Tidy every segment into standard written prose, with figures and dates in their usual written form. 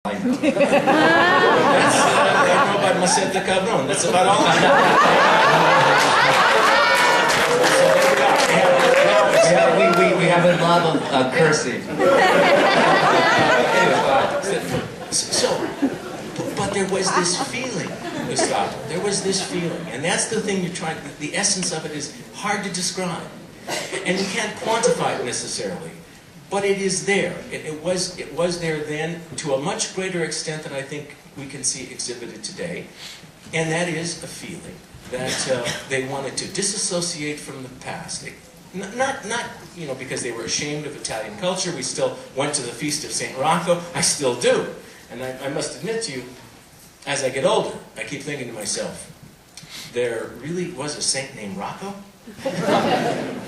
I know. That's, I know about Maceta Cabron. That's about all I know. We have a love of cursing. But there was this feeling, Gustavo. There was this feeling. And that's the thing you're trying, the essence of it is hard to describe. And you can't quantify it necessarily. But it is there. It was there then to a much greater extent than I think we can see exhibited today. And that is a feeling that they wanted to disassociate from the past. Not you know, because they were ashamed of Italian culture. We still went to the feast of St. Rocco. I still do. And I must admit to you, as I get older, I keep thinking to myself, there really was a saint named Rocco?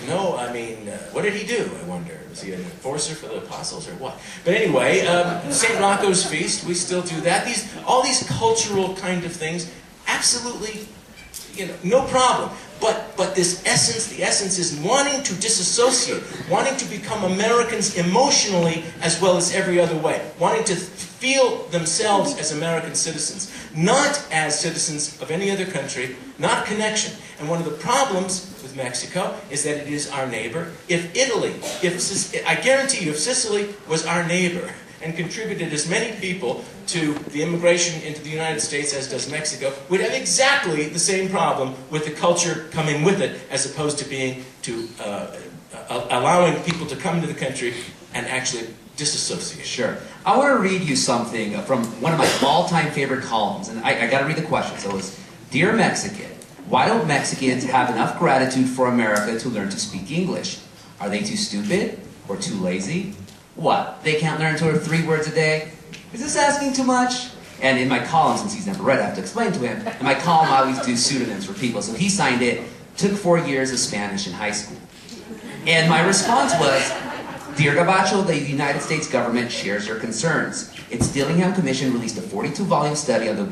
No, I mean, what did he do, I wonder? Was he an enforcer for the apostles or what? But anyway, St. Rocco's feast, we still do that. All these cultural kind of things, absolutely, you know, no problem. But this essence, the essence is wanting to disassociate, wanting to become Americans emotionally as well as every other way, wanting to feel themselves as American citizens, not as citizens of any other country, not connection. And one of the problems with Mexico is that it is our neighbor. If Italy, I guarantee you, if Sicily was our neighbor and contributed as many people to the immigration into the United States as does Mexico, we'd have exactly the same problem with the culture coming with it, as opposed to allowing people to come to the country and actually disassociate. Sure. I want to read you something from one of my all-time favorite columns, and I got to read the question. So it was, Dear Mexican, why don't Mexicans have enough gratitude for America to learn to speak English? Are they too stupid or too lazy? What, they can't learn 2 or 3 words a day? Is this asking too much? And in my column, since he's never read it, I have to explain to him. In my column, I always do pseudonyms for people. So he signed it, took 4 years of Spanish in high school. And my response was, Dear Gabacho, the United States government shares your concerns. Its Dillingham Commission released a 42-volume study on the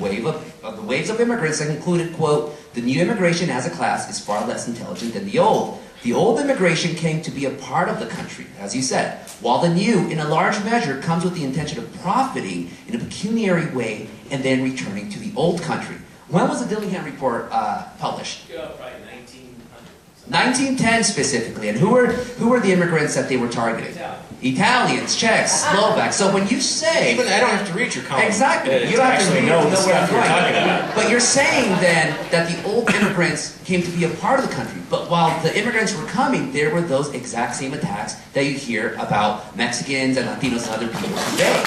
waves of immigrants that concluded, quote, the new immigration as a class is far less intelligent than the old. The old immigration came to be a part of the country, as you said, while the new, in a large measure, comes with the intention of profiting in a pecuniary way and then returning to the old country. When was the Dillingham report published? Probably 1900. 1910 specifically. And who were the immigrants that they were targeting? Italians, Czechs, Slovaks. So when you say... Even I don't have to read your column. Exactly. You don't have to know the stuff you're talking about. But you're saying then that the old immigrants came to be a part of the country. But while the immigrants were coming, there were those exact same attacks that you hear about Mexicans and Latinos and other people today.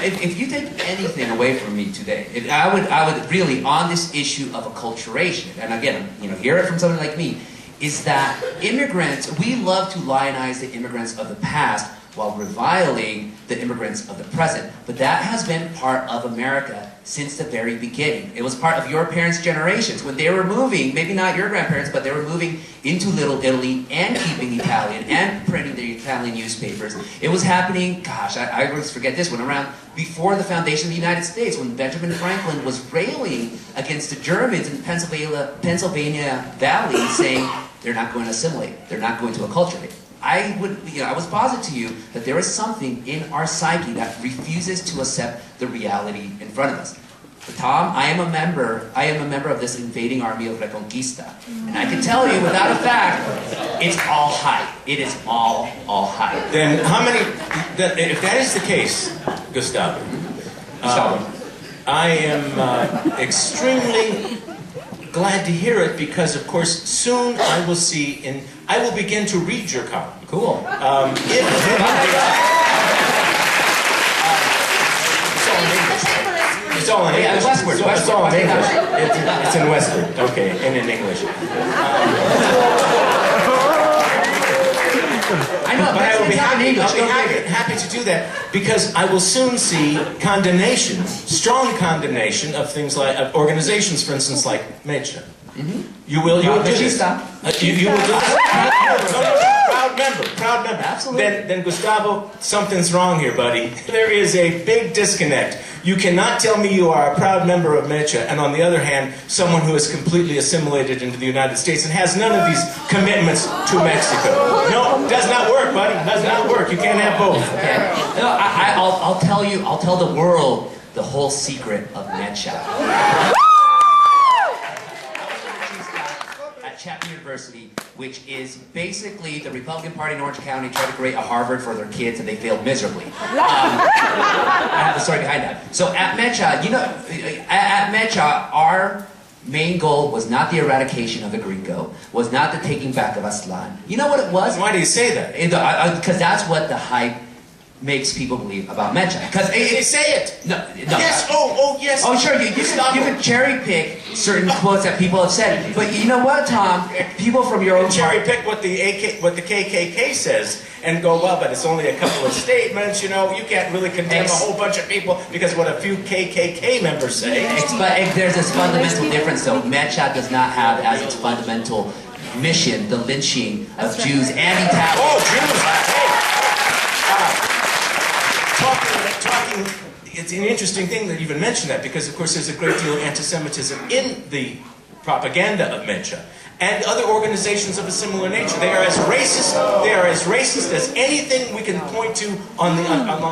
If you take anything away from me today, I would really, on this issue of acculturation, and again, you know, hear it from someone like me, is that immigrants, we love to lionize the immigrants of the past while reviling the immigrants of the present. But that has been part of America since the very beginning. It was part of your parents' generations. When they were moving, maybe not your grandparents, but they were moving into Little Italy and keeping Italian and printing their Italian newspapers. It was happening, gosh, I always forget this one, around before the foundation of the United States, when Benjamin Franklin was railing against the Germans in Pennsylvania Valley, saying they're not going to assimilate, they're not going to acculturate. I was positive to you that there is something in our psyche that refuses to accept the reality in front of us. But Tom, I am a member of this invading army of Reconquista. And I can tell you without a fact, it's all hype. It is all hype. Then how many, if that is the case, Gustavo, I am extremely glad to hear it, because of course soon I will begin to read your column. Cool. It's all in English. Westword. It's all in English. It's in Westword. Okay, and in English. I know, but I will be happy to do that, because I will soon see condemnation, strong condemnation of things like of organizations, for instance, like Mecha. You will do this. You will do this. proud member, proud member. Absolutely. Then Gustavo, something's wrong here, buddy. There is a big disconnect. You cannot tell me you are a proud member of Mecha, and on the other hand, someone who is completely assimilated into the United States and has none of these commitments to Mexico. No, does not work, buddy. Does not work. You can't have both. Okay. No, I'll tell you, I'll tell the world the whole secret of Mecha. At Chapman University, which is basically the Republican Party in Orange County tried to create a Harvard for their kids and they failed miserably. I have the story behind that. So at Mecha, you know, at Mecha, our main goal was not the eradication of the gringo, was not the taking back of Aztlan. You know what it was? Why do you say that? Because that's what the hype makes people believe about Mecha. Because say it. No. Yes. Oh, yes. Oh, sure. You can cherry pick certain quotes that people have said, but you know what, Tom? People from your own cherry pick what the KKK says and go, well, but it's only a couple of statements. You know, you can't really condemn a whole bunch of people because what a few KKK members say. But there's this fundamental difference, though. Mecha does not have as its fundamental mission the lynching of Jews and Italians. Oh, Jews! Hey. Talking, it's an interesting thing that you even mentioned that because, of course, there's a great deal of anti-Semitism in the propaganda of Mecha and other organizations of a similar nature. They are as racist as anything we can point to on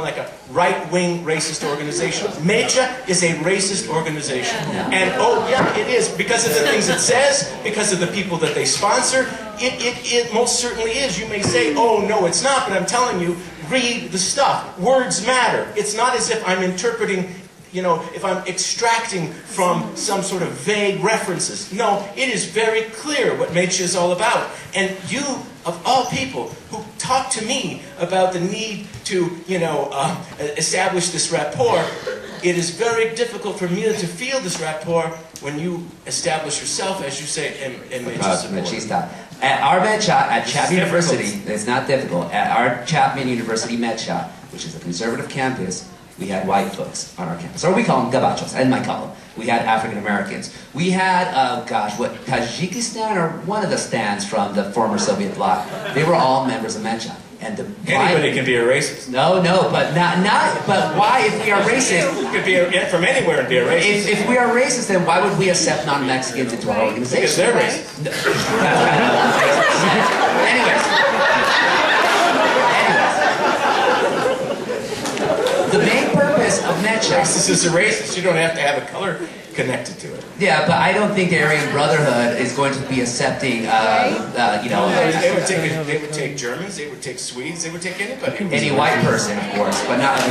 like a right-wing racist organization. Mecha is a racist organization. And, oh, yeah, it is. Because of the things it says, because of the people that they sponsor, it most certainly is. You may say, oh, no, it's not, but I'm telling you, read the stuff. Words matter. It's not as if I'm interpreting, you know, if I'm extracting from some sort of vague references. No, it is very clear what Mecha is all about. And you, of all people, who talk to me about the need to, you know, establish this rapport, it is very difficult for me to feel this rapport when you establish yourself, as you say, in Mecha. At our Mecha, at Chapman University, it's not difficult. At our Chapman University Mecha, which is a conservative campus, we had white folks on our campus. Or we call them gabachos, and my column. We had African Americans. We had, Tajikistan, or one of the stands from the former Soviet bloc. They were all members of Mecha. And anybody can be a racist. No, but but why, if we are racist? You could be from anywhere and be a racist. If we are racist, then why would we accept non-Mexicans into our organization? Because they're racist. Anyways. The main purpose of Mecha... Racist is a racist. You don't have to have a color connected to it. Yeah, but I don't think the Aryan Brotherhood is going to be accepting, you know... They would take Germans, they would take Swedes, they would take anybody. Any white person, of course, but not a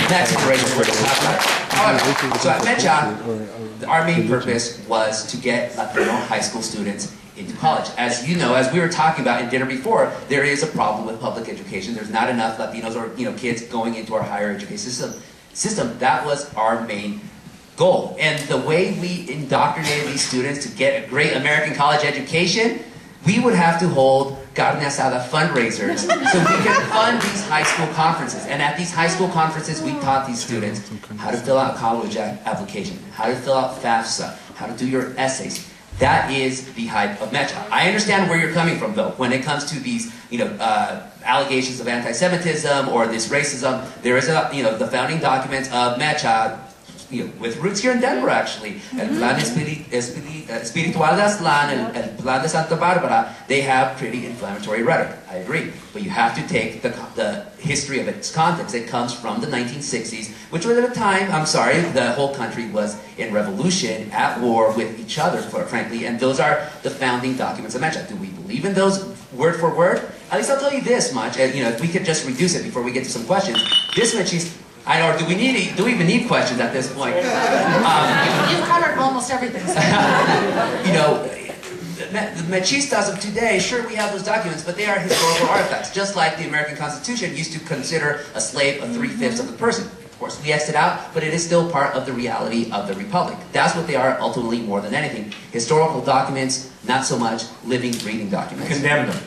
Mexican racist we're talking about. However, so at Mecha, our main purpose was to get Latino high school students into college. As you know, as we were talking about in dinner before, there is a problem with public education. There's not enough Latinos or, you know, kids going into our higher education system. That was our main goal. And the way we indoctrinated these students to get a great American college education, we would have to hold carne asada fundraisers so we could fund these high school conferences. And at these high school conferences, we taught these students how to fill out a college application, how to fill out FAFSA, how to do your essays. That is the hype of Mecha. I understand where you're coming from, though. When it comes to these, you know, allegations of anti-Semitism or this racism, there is a, you know, the founding documents of Mecha, you know, with roots here in Denver, actually. El Plan Espiritual de Aztlan and El Plan de Santa Barbara, they have pretty inflammatory rhetoric. I agree. But you have to take the history of its context. It comes from the 1960s, which was at a time, I'm sorry, the whole country was in revolution, at war with each other, frankly, and those are the founding documents of Mecha. Do we believe in those word for word? At least I'll tell you this much, and, you know, if we could just reduce it before we get to some questions. This Mecha, I know, do we even need questions at this point? You've covered almost everything. You know, the Mechistas of today, sure, we have those documents, but they are historical artifacts, just like the American Constitution used to consider a slave a 3/5 of the person. Of course, we X'd it out, but it is still part of the reality of the Republic. That's what they are ultimately more than anything. Historical documents, not so much living, breathing documents. Condemn them.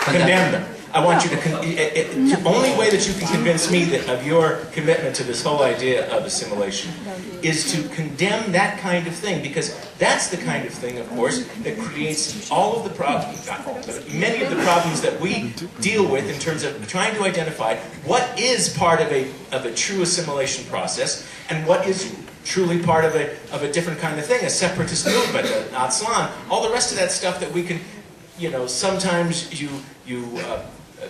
Condemn them. I want you to, the only way that you can convince me that of your commitment to this whole idea of assimilation is to condemn that kind of thing, because that's the kind of thing, of course, that creates all of the problems, not all, but many of the problems that we deal with in terms of trying to identify what is part of a true assimilation process and what is truly part of a different kind of thing, a separatist movement, an Aztlan, all the rest of that stuff that we can, you know, sometimes you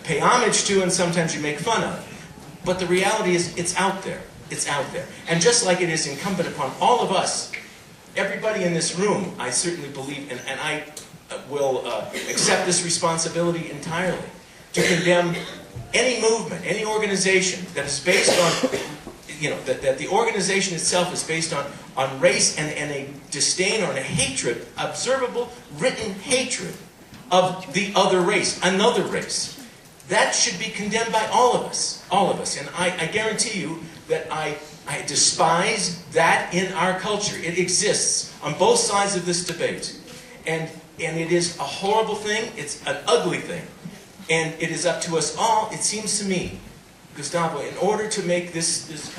pay homage to and sometimes you make fun of. But the reality is, it's out there. It's out there. And just like it is incumbent upon all of us, everybody in this room, I certainly believe, and I will accept this responsibility entirely, to condemn any movement, any organization that is based on, you know, that the organization itself is based on race and a disdain or a hatred, observable, written hatred of the other race, another race. That should be condemned by all of us, and I guarantee you that I despise that in our culture. It exists on both sides of this debate, and it is a horrible thing, it's an ugly thing, and it is up to us all, it seems to me, Gustavo, in order to make this